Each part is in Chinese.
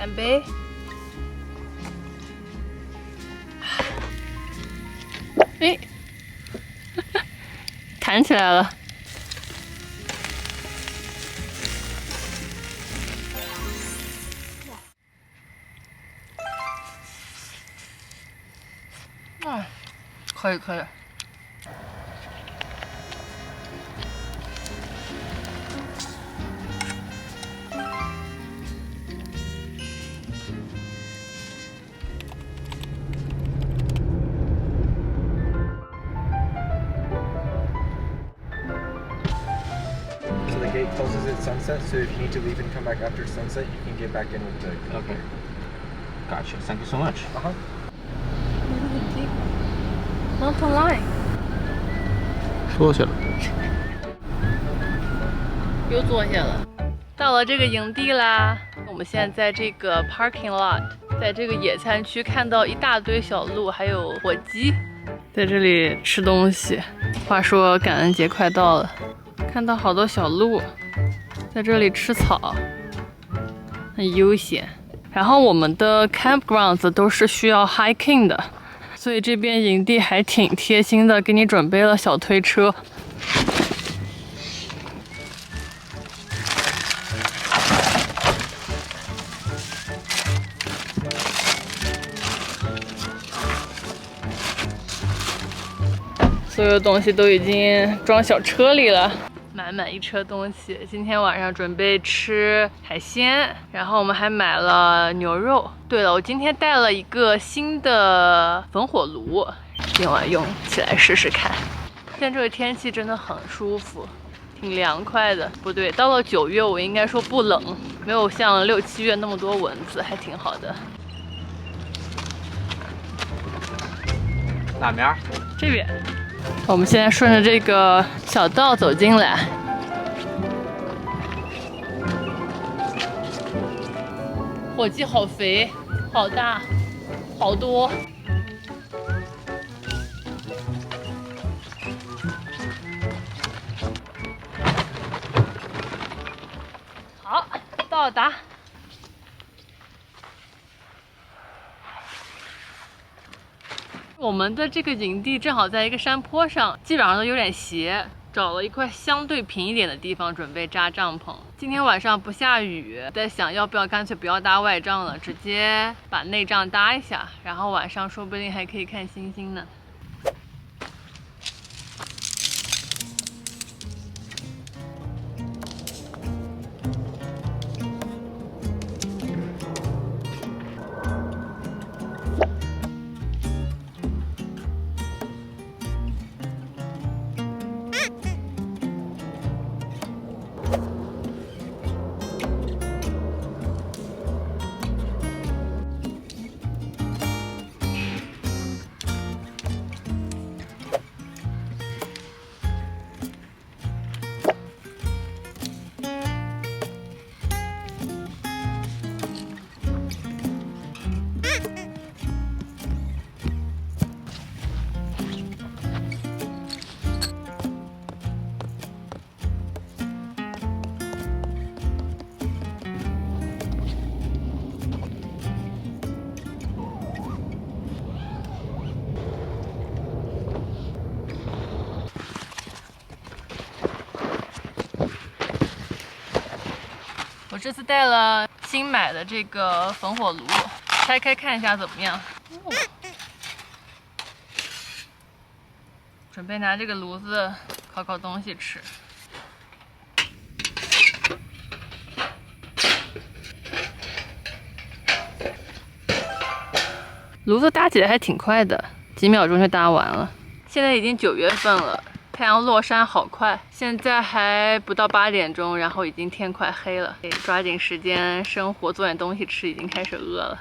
干杯！哎，弹起来了。哇，可以可以。The gate closes at sunset, so if you need to leave and come back after sunset, you can get back in with the. Okay. Gotcha. Thank you so much. Mountain Line 坐下了。又坐下了。到了这个营地啦，我们现在在这个 parking lot， 在这个野餐区看到一大堆小鹿，还有火鸡，在这里吃东西。话说感恩节快到了，看到好多小鹿在这里吃草，很悠闲。然后我们的 campgrounds 都是需要 hiking 的，所以这边营地还挺贴心的，给你准备了小推车。所有东西都已经装小车里了，满满一车东西。今天晚上准备吃海鲜，然后我们还买了牛肉。对了，我今天带了一个新的焚火炉，今晚用起来试试看。现在这个天气真的很舒服，挺凉快的。不对，到了9月我应该说不冷，没有像6、7月那么多蚊子，还挺好的。哪边？这边。我们现在顺着这个小道走进来，火鸡好肥，好大，好多。好，到达。我们的这个营地正好在一个山坡上，基本上都有点斜，找了一块相对平一点的地方准备扎帐篷。今天晚上不下雨，在想要不要干脆不要搭外帐了，直接把内帐搭一下，然后晚上说不定还可以看星星呢。我这次带了新买的这个焚火炉，拆开看一下怎么样。准备拿这个炉子烤烤东西吃。炉子搭起来还挺快的，几秒钟就搭完了。现在已经9月份了。太阳落山好快，现在还不到8点钟，然后已经天快黑了，得抓紧时间生火，做点东西吃，已经开始饿了。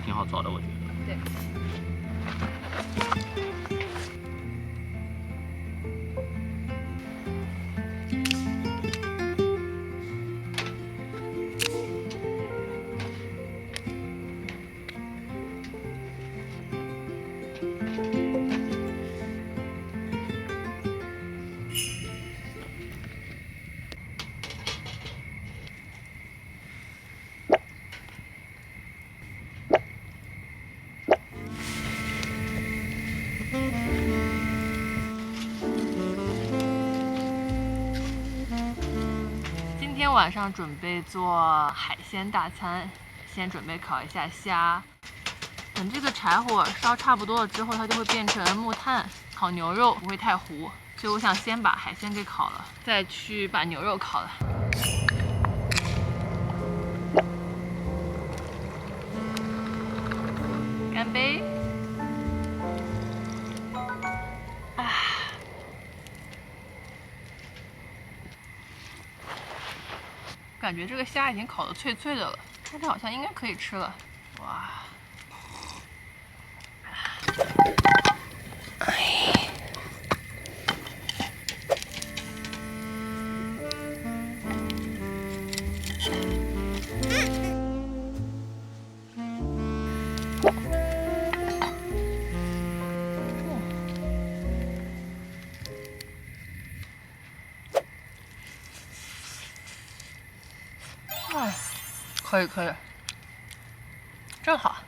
是挺好找的，我觉得。对。今天晚上准备做海鲜大餐，先准备烤一下虾。等这个柴火烧差不多了之后，它就会变成木炭，烤牛肉不会太糊。所以我想先把海鲜给烤了，再去把牛肉烤了。干杯！感觉这个虾已经烤得脆脆的了，看着好像应该可以吃了。哇！可以，正好。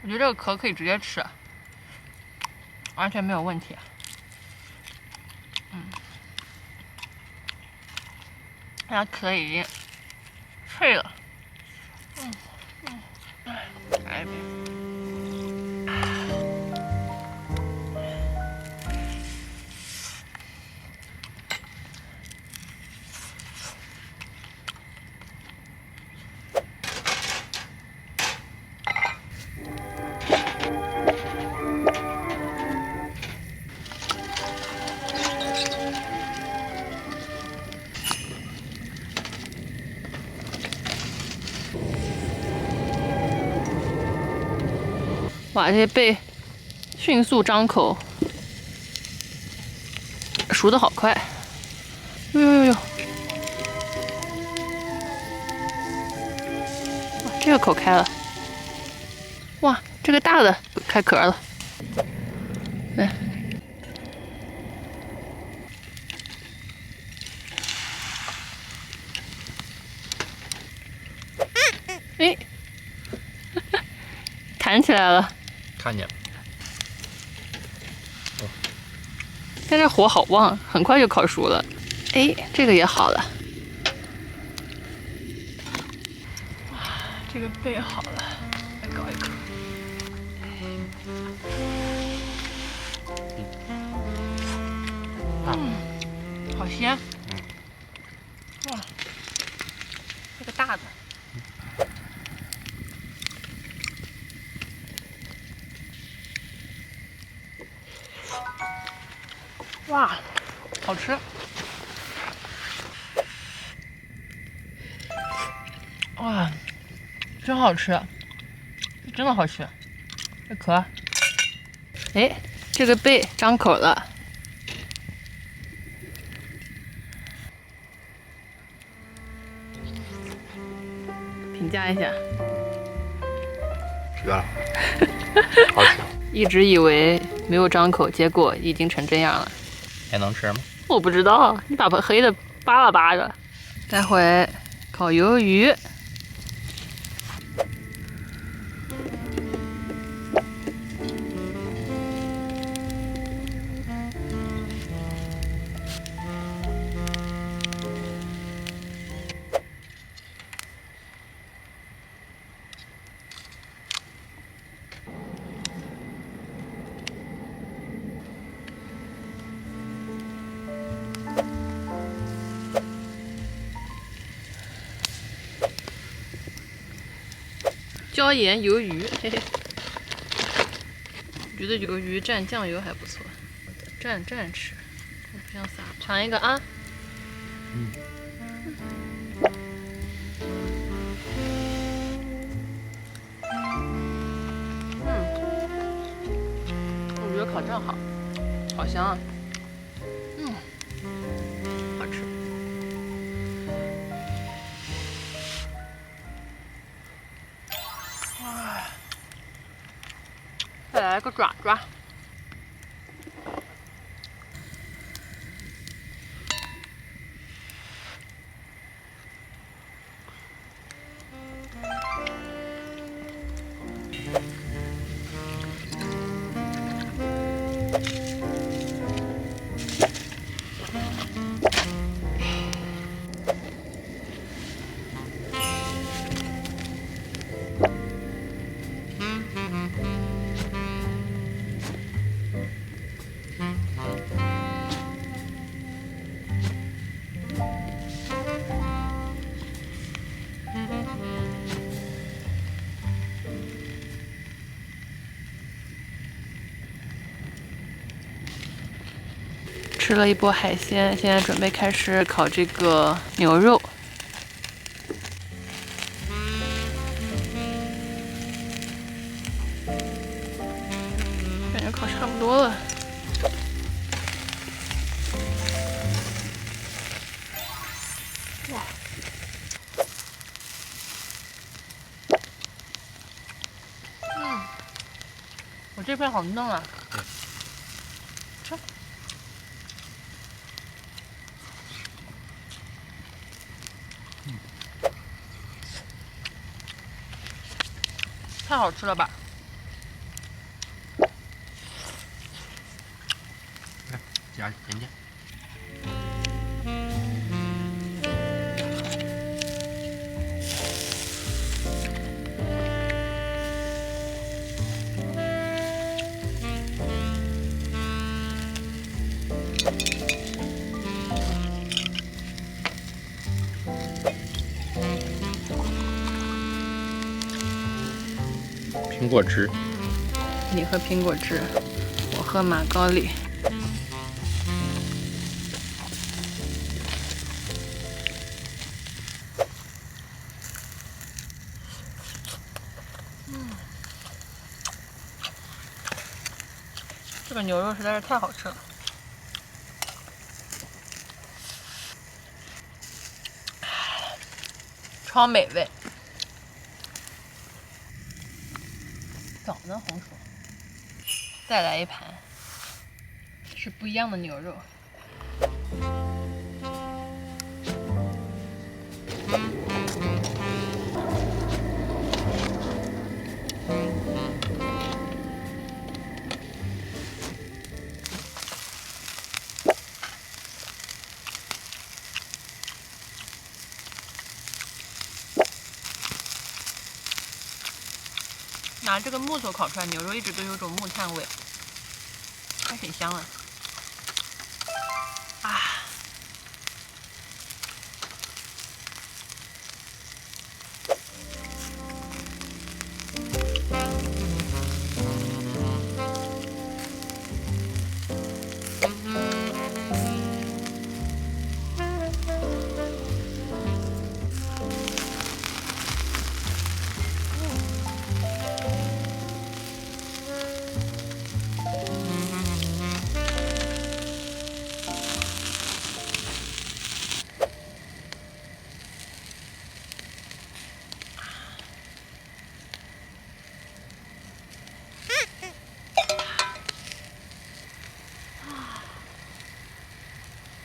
我觉得这个壳可以直接吃，完全没有问题。它壳已经脆了。来一杯。哇，这些贝迅速张口，熟的好快！哟！哇，这个口开了！哇，这个大的开壳了！来，哎，弹起来了！看见了。但是火好旺，很快就烤熟了。哎，这个也好了。哇，这个贝好了，来搞一口。好鲜。哇，这个大的。哇，好吃！哇，真好吃，真的好吃。这壳，哎，这个贝张口了。评价一下。绝了，好吃。一直以为没有张口，结果已经成这样了。还能吃吗？我不知道，你把黑的扒拉扒着。待会烤鱿鱼。椒盐鱿鱼，嘿嘿，觉得鱿鱼蘸酱油还不错。蘸蘸吃，我不想撒。尝一个啊。我觉得烤正好，好香啊。好吃。再来个爪爪。吃了一波海鲜，现在准备开始烤这个牛肉。感觉烤差不多了。哇！我这片好嫩啊！吃。太好吃了吧！加甜甜。苹果汁，你喝苹果汁，我喝马高里。这个牛肉实在是太好吃了。超美味。早呢，红薯。再来一盘，是不一样的牛肉。拿这个木头烤出来牛肉，一直都有种木炭味，还挺香的。啊！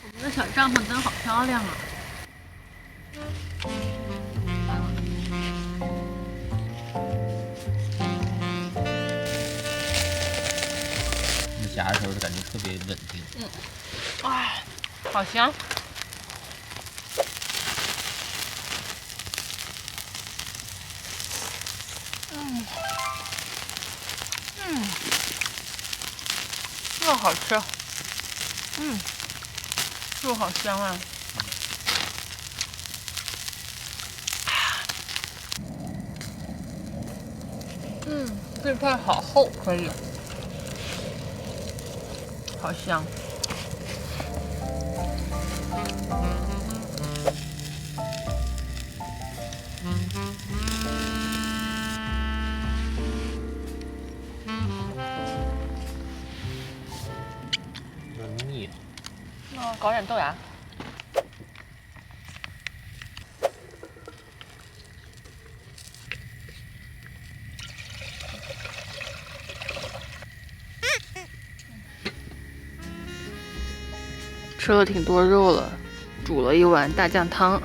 我们的小帐篷灯好漂亮啊！你夹的时候就感觉特别稳定。哇，好香！肉好吃，肉好香啊！这块好厚，可以，好香。有点腻。那搞点豆芽。吃了挺多肉了，煮了一碗大酱汤。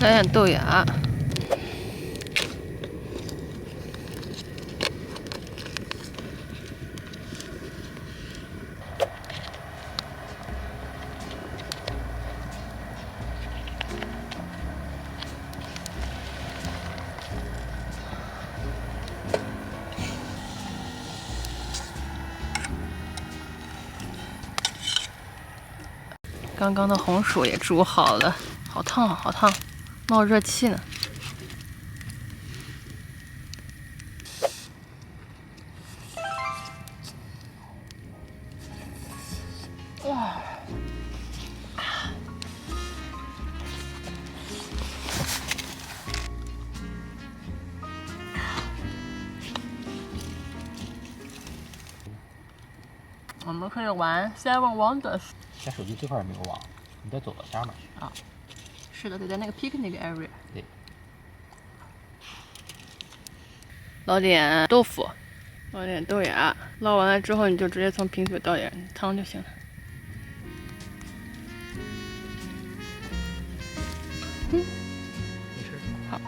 来点豆芽。刚刚的红薯也煮好了，好烫好烫，冒热气呢。哇！我们可以玩 Seven Wonders。在手机这块也没有网，你再走到下面去。啊，是的，得在那个 picnic area。对。捞点豆腐，捞点豆芽，捞完了之后你就直接从瓶嘴倒点汤就行了。没事。好。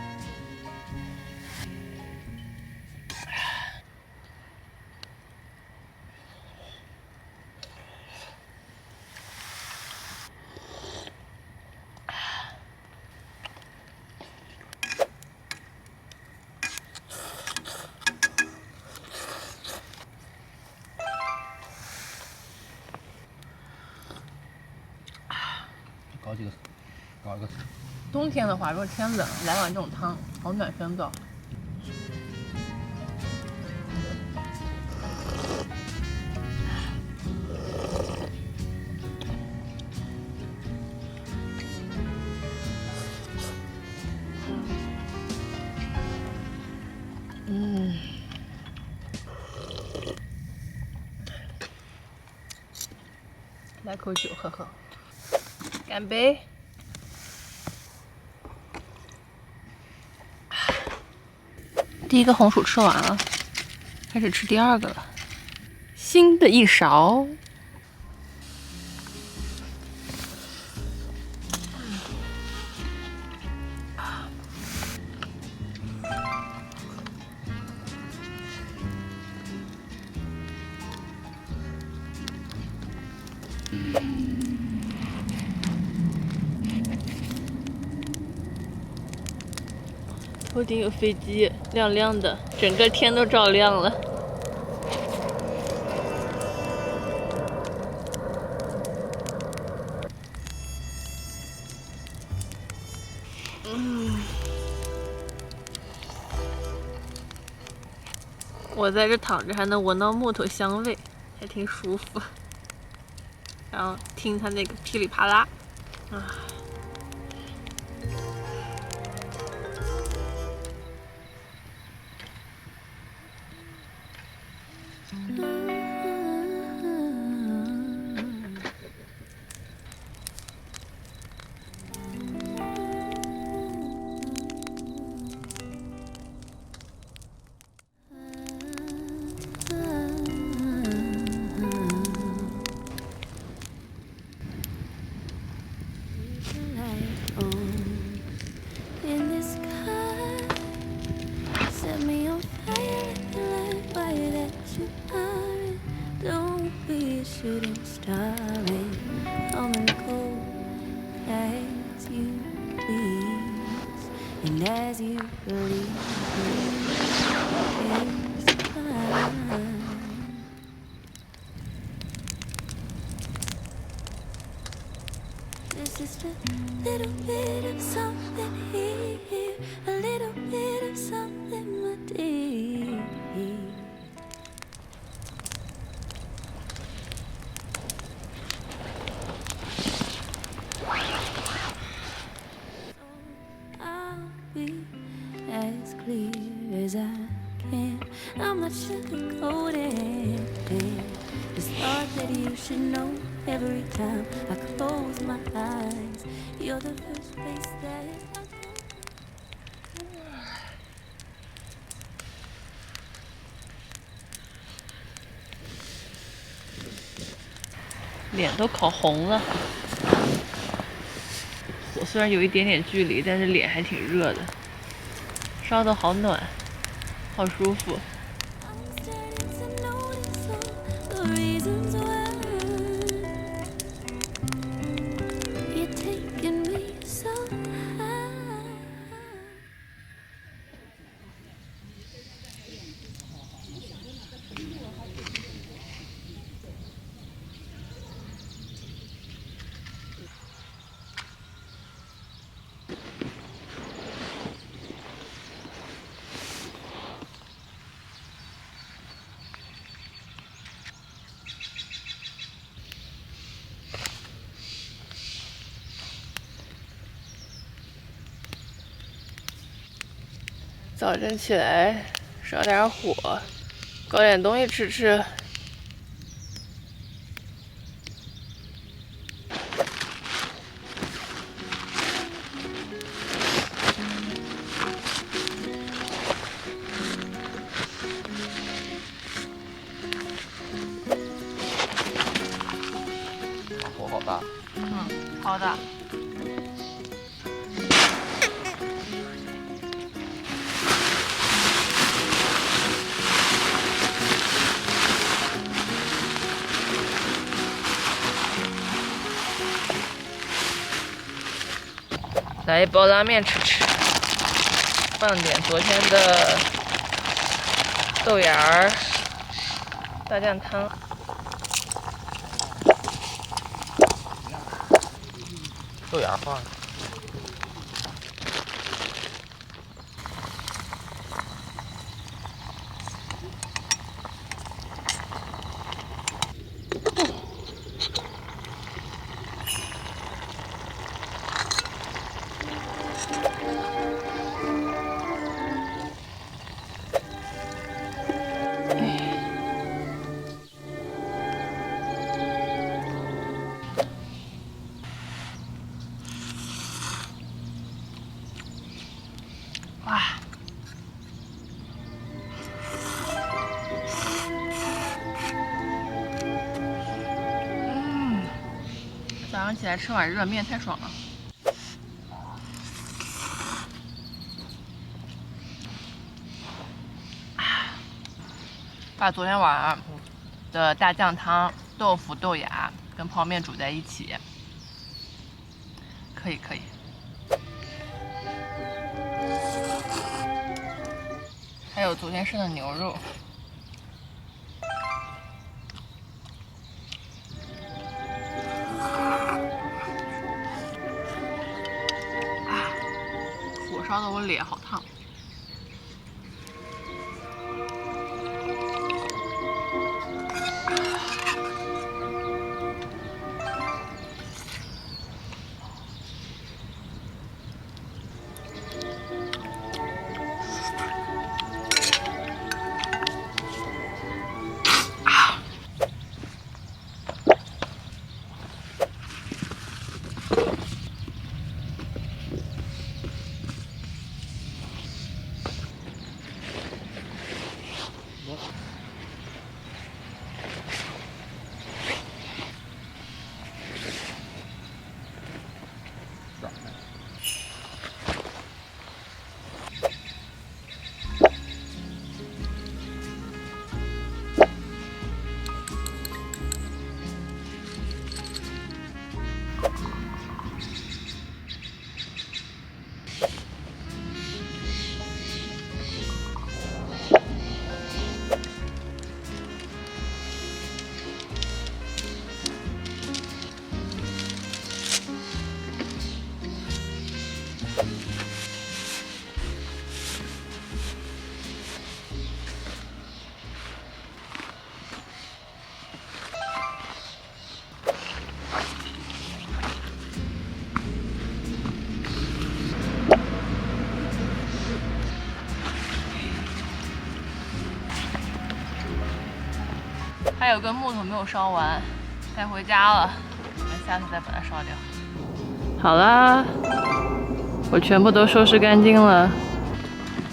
搞一个。冬天的话，如果天冷，来碗这种汤，好暖身子。来口酒喝喝，干杯！第一个红薯吃完了，开始吃第二个了。新的一勺，头顶有飞机，亮亮的，整个天都照亮了。我在这躺着还能闻到木头香味，还挺舒服。然后听它那个噼里啪啦，啊。shooting star rain, come and go as you please, and as you believe is fine. There's just a little bit of something here. I'm not sugarcoating. This thought that you should know every time I close my eyes. You're the first place that I go. 脸都烤红了，火虽然有一点点距离，但是脸还挺热的，烧得好暖，好舒服。 I'm starting to notice all the reasons why you're taking me so high. 早晨起来烧点火，搞点东西吃吃。火好大。好的。来一包拉面吃吃，放点昨天的豆芽儿、大酱汤。豆芽放。哇！早上起来吃碗热面太爽了。把昨天晚上的大酱汤、豆腐、豆芽跟泡面煮在一起，可以可以。还有昨天剩的牛肉。火烧的我脸好烫。还有根木头没有烧完，带回家了，我们下次再把它烧掉。好啦，我全部都收拾干净了，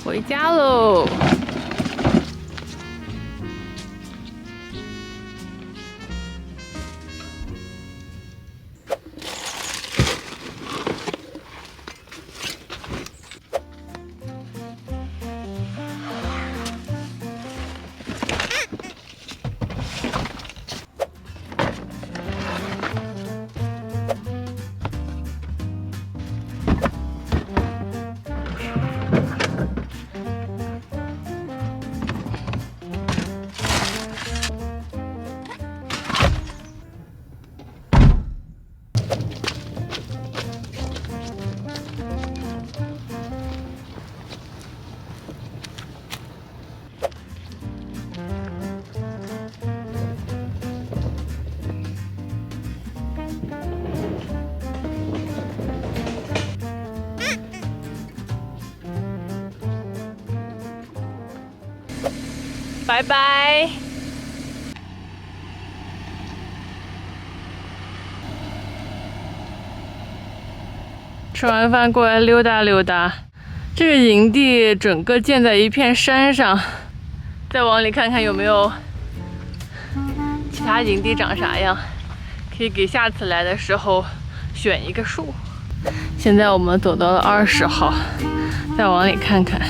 回家喽。拜拜。吃完饭过来溜达溜达。这个营地整个建在一片山上，再往里看看有没有其他营地长啥样，可以给下次来的时候选一个数。现在我们走到了20号，再往里看看。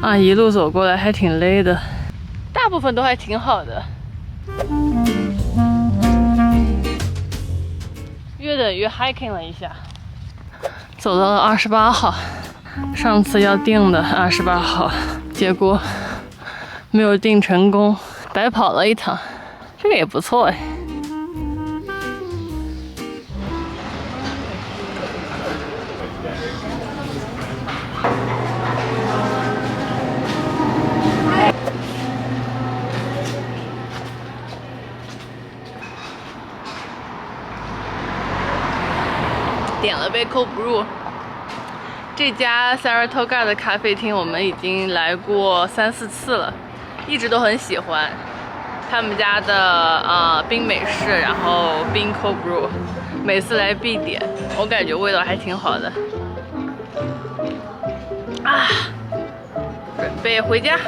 啊，一路走过来还挺累的，大部分都还挺好的。约等于 hiking 了一下，走到了28号，上次要定的28号，结果没有定成功，白跑了一趟。这个也不错哎。点了杯 cold brew。这家 Saratoga 的咖啡厅我们已经来过3、4次了，一直都很喜欢他们家的冰美式，然后冰 cold brew， 每次来必点，我感觉味道还挺好的。啊，准备回家。